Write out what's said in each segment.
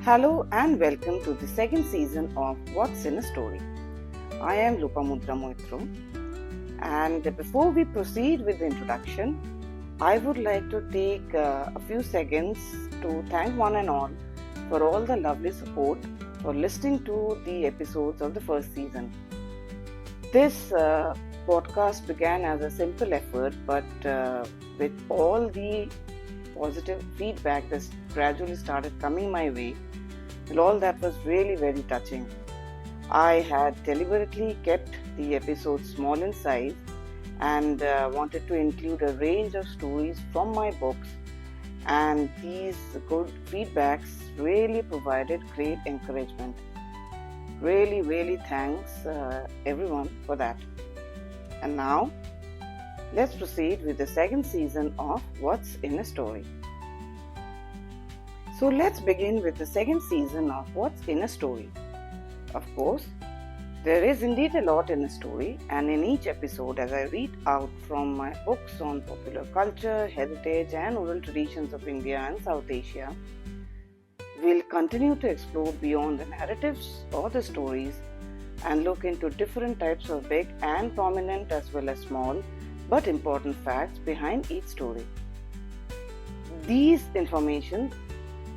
Hello and welcome to the second season of What's in a Story. I am Lopamudra Moitro, and before we proceed with the introduction, I would like to take a few seconds to thank one and all for all the lovely support for listening to the episodes of the first season. This podcast began as a simple effort, but with all the positive feedback that gradually started coming my way, and all that was really very touching. I had deliberately kept the episodes small in size and wanted to include a range of stories from my books, and these good feedbacks really provided great encouragement. Really thanks everyone for that. And now let's proceed with the second season of What's in a Story. So let's begin with the second season of What's in a Story. Of course, there is indeed a lot in a story, and in each episode, as I read out from my books on popular culture, heritage and oral traditions of India and South Asia, we'll continue to explore beyond the narratives or the stories and look into different types of big and prominent as well as small but important facts behind each story. These information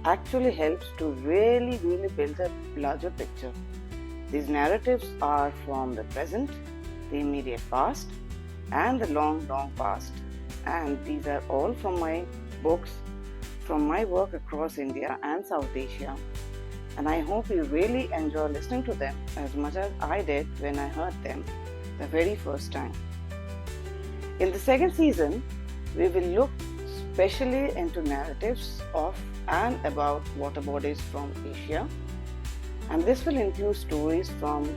actually helps to really build a larger picture. These narratives are from the present, the immediate past and the long past, and these are all from my books, from my work across India and South Asia, and I hope you really enjoy listening to them as much as I did when I heard them the very first time. In the second season, we will look specially into narratives of and about water bodies from Asia, and this will include stories from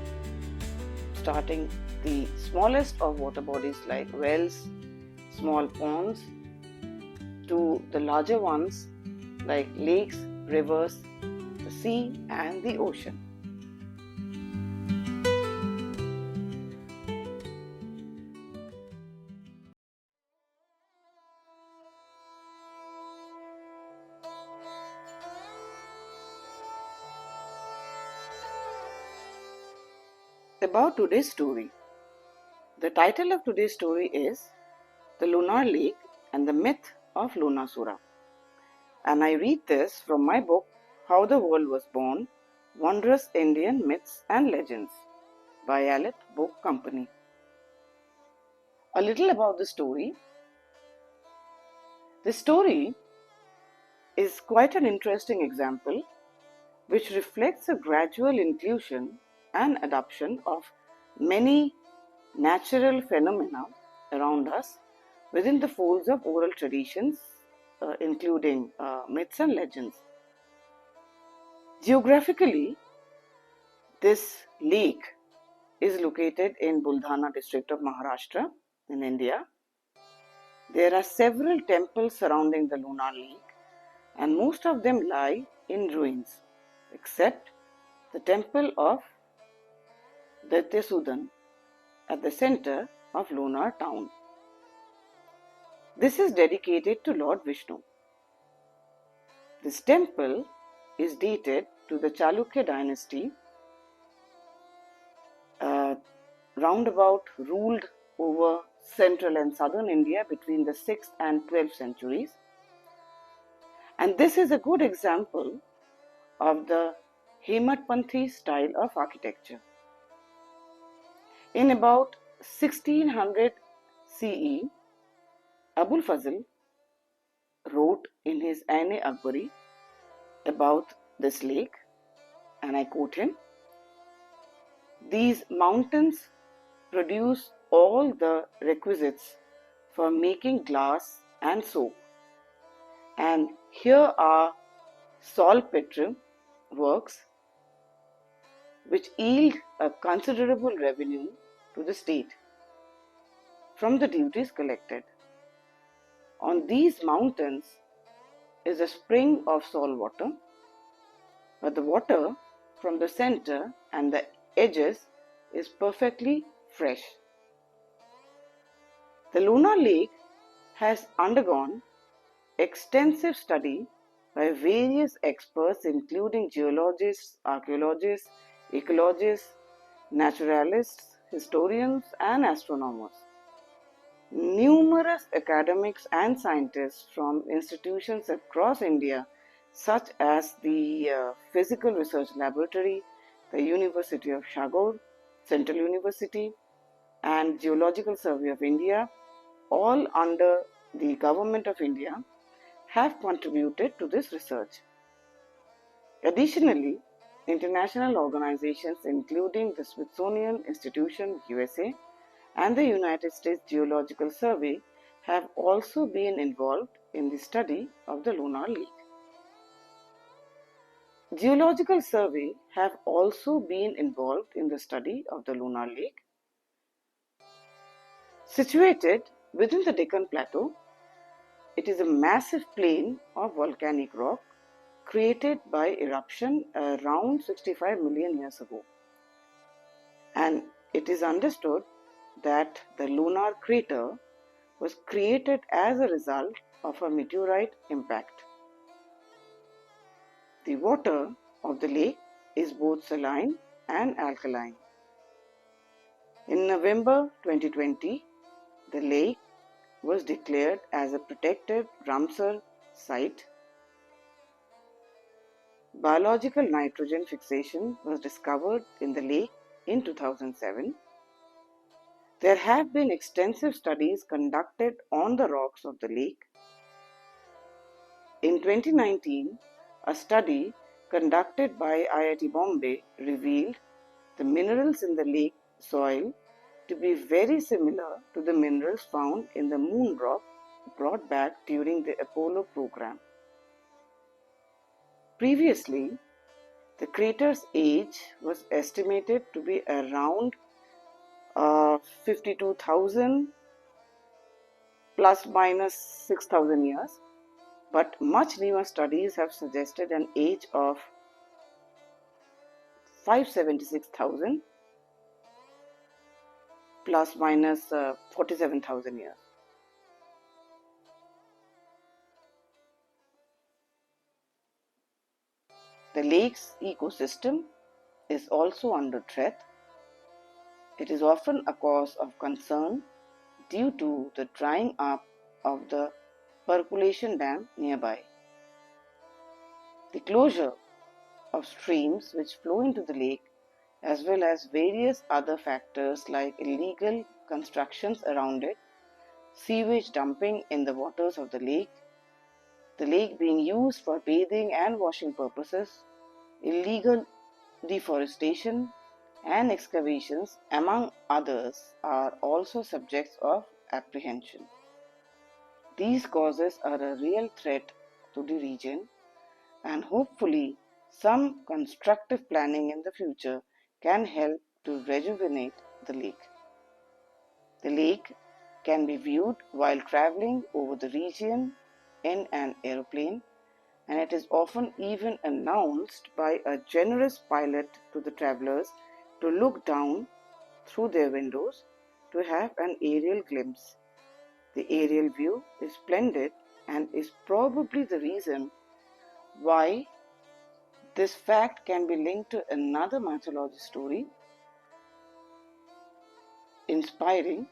starting the smallest of water bodies like wells, small ponds, to the larger ones like lakes, rivers, the sea and the ocean. About today's story. The title of today's story is The Lonar Lake and the Myth of Lonasura. And I read this from my book, How the World Was Born, Wondrous Indian Myths and Legends by Alet Book Company. A little about the story. The story is quite an interesting example which reflects a gradual inclusion and adoption of many natural phenomena around us within the folds of oral traditions, including myths and legends. Geographically, this lake is located in Buldhana district of Maharashtra in India. There are several temples surrounding the Lonar Lake, and most of them lie in ruins, except the temple of Daityasudan at the center of Lonar town. This is dedicated to Lord Vishnu. This temple is dated to the Chalukya dynasty, roundabout ruled over central and southern India between the 6th and 12th centuries. And this is a good example of the Hematpanthi style of architecture. In about 1600 CE, Abul Fazal wrote in his Ain-i-Akbari about this lake, and I quote him, "These mountains produce all the requisites for making glass and soap, and here are saltpetre works which yield a considerable revenue to the state from the duties collected. On these mountains is a spring of salt water, but the water from the center and the edges is perfectly fresh. The Lonar Lake has undergone extensive study by various experts including geologists, archaeologists, ecologists, naturalists, historians, and astronomers. Numerous academics and scientists from institutions across India, such as the Physical Research Laboratory, the University of Shagor, Central University, and Geological Survey of India, all under the Government of India, have contributed to this research. Additionally, international organizations including the Smithsonian Institution, USA, and the United States Geological Survey have also been involved in the study of the Lonar Lake. Geological Survey have also been involved in the study of the Lonar Lake. Situated within the Deccan Plateau, it is a massive plain of volcanic rock created by eruption around 65 million years ago. And it is understood that the Lonar Crater was created as a result of a meteorite impact. The water of the lake is both saline and alkaline. In November 2020, the lake was declared as a protected Ramsar site. Biological nitrogen fixation was discovered in the lake in 2007. There have been extensive studies conducted on the rocks of the lake. In 2019, a study conducted by IIT Bombay revealed the minerals in the lake soil to be very similar to the minerals found in the moon rock brought back during the Apollo program. Previously, the crater's age was estimated to be around 52,000 plus minus 6,000 years, but much newer studies have suggested an age of 576,000 plus minus 47,000 years. The lake's ecosystem is also under threat. It is often a cause of concern due to the drying up of the percolation dam nearby. The closure of streams which flow into the lake, as well as various other factors like illegal constructions around it, sewage dumping in the waters of the lake being used for bathing and washing purposes, illegal deforestation, and excavations, among others, are also subjects of apprehension. These causes are a real threat to the region, and hopefully some constructive planning in the future can help to rejuvenate the lake. The lake can be viewed while traveling over the region in an aeroplane, and it is often even announced by a generous pilot to the travelers to look down through their windows to have an aerial glimpse. The aerial view is splendid and is probably the reason why this fact can be linked to another mythology story inspiring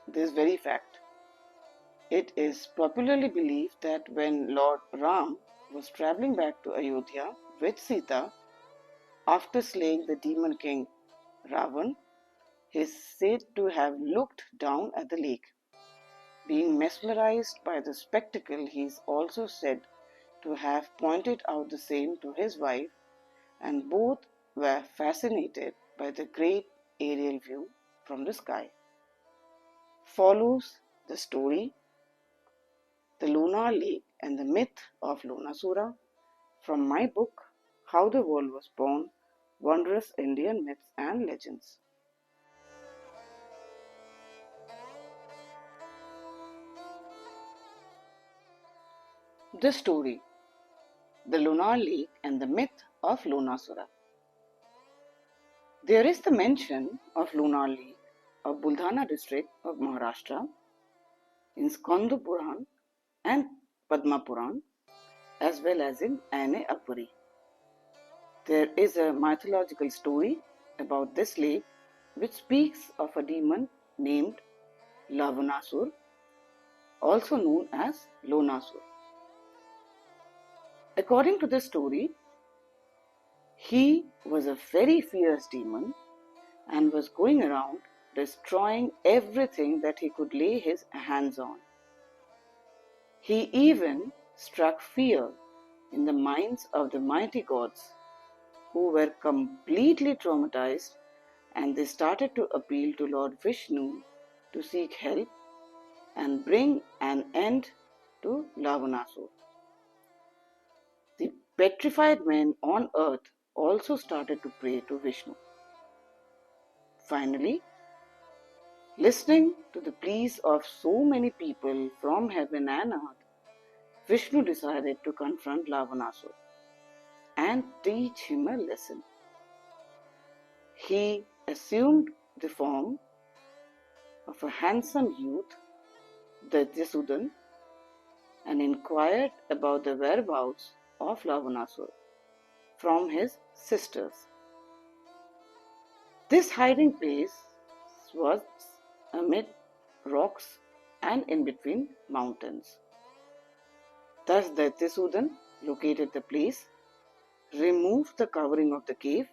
this very fact. It is popularly believed that when Lord Ram was travelling back to Ayodhya with Sita after slaying the demon king Ravan, he is said to have looked down at the lake. Being mesmerized by the spectacle, he is also said to have pointed out the same to his wife, and both were fascinated by the great aerial view from the sky. Follows the story, The Lonar Lake and the Myth of Lonasura, from my book, How the World Was Born, Wondrous Indian Myths and Legends. The story, The Lonar Lake and the Myth of Lonasura. There is the mention of Lonar Lake of Buldhana district of Maharashtra in Skandu Puran and Padma Puran, as well as in Ain-i-Akbari. There is a mythological story about this lake which speaks of a demon named Lonasura, also known as Lonasura. According to this story, he was a very fierce demon and was going around destroying everything that he could lay his hands on. He even struck fear in the minds of the mighty gods, who were completely traumatized, and they started to appeal to Lord Vishnu to seek help and bring an end to Lonasura. The petrified men on earth also started to pray to Vishnu. Finally, listening to the pleas of so many people from heaven and earth, Vishnu decided to confront Lonasura and teach him a lesson. He assumed the form of a handsome youth, Daityasudan, and inquired about the whereabouts of Lonasura from his sisters. This hiding place was amid rocks and in between mountains. Thus Daityasudan located the place, removed the covering of the cave,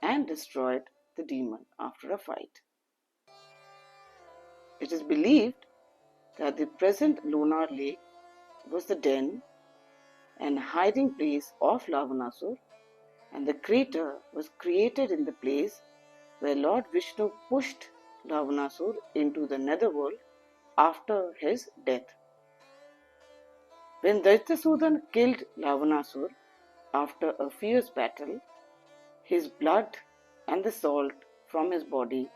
and destroyed the demon after a fight. It is believed that the present Lonar Lake was the den and hiding place of Lonasura, and the crater was created in the place where Lord Vishnu pushed Lonasura into the netherworld after his death. When Daityasudan killed Lonasura after a fierce battle, his blood and the salt from his body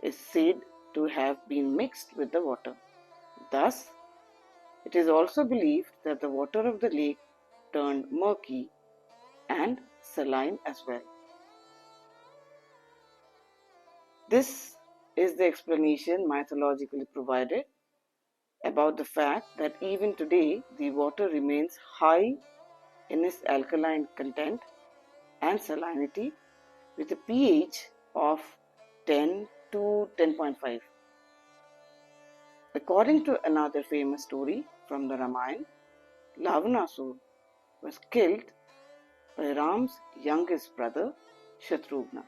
is said to have been mixed with the water. Thus, it is also believed that the water of the lake turned murky and saline as well. This is the explanation mythologically provided about the fact that even today the water remains high in its alkaline content and salinity with a pH of 10 to 10.5. According to another famous story from the Ramayana, Lonasura was killed by Ram's youngest brother, Shatrugna.